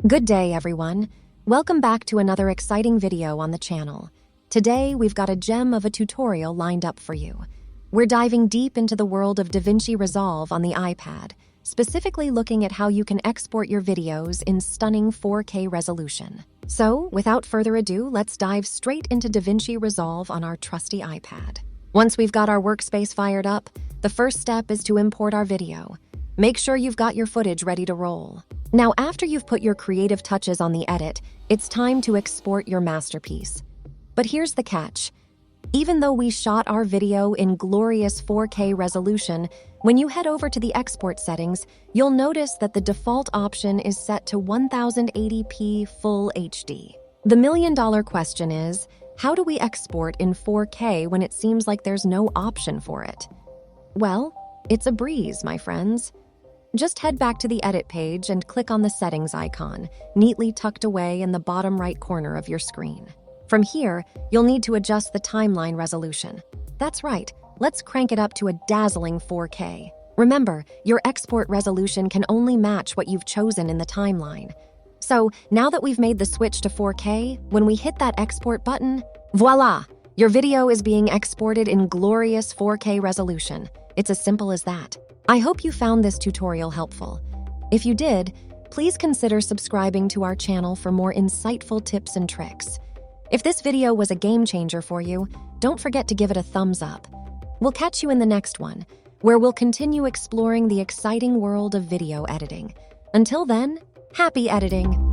Good day, everyone. Welcome back to another exciting video on the channel. Today, we've got a gem of a tutorial lined up for you. We're diving deep into the world of DaVinci Resolve on the iPad, specifically looking at how you can export your videos in stunning 4K resolution. So, without further ado, let's dive straight into DaVinci Resolve on our trusty iPad. Once we've got our workspace fired up, the first step is to import our video. Make sure you've got your footage ready to roll. Now, after you've put your creative touches on the edit, it's time to export your masterpiece. But here's the catch. Even though we shot our video in glorious 4K resolution, when you head over to the export settings, you'll notice that the default option is set to 1080p Full HD. The million-dollar question is, how do we export in 4K when it seems like there's no option for it? Well, it's a breeze, my friends. Just head back to the edit page and click on the settings icon, neatly tucked away in the bottom right corner of your screen. From here, you'll need to adjust the timeline resolution. That's right, let's crank it up to a dazzling 4K. Remember, your export resolution can only match what you've chosen in the timeline. So, now that we've made the switch to 4K, when we hit that export button, voila! Your video is being exported in glorious 4K resolution. It's as simple as that. I hope you found this tutorial helpful. If you did, please consider subscribing to our channel for more insightful tips and tricks. If this video was a game changer for you, don't forget to give it a thumbs up. We'll catch you in the next one, where we'll continue exploring the exciting world of video editing. Until then, happy editing!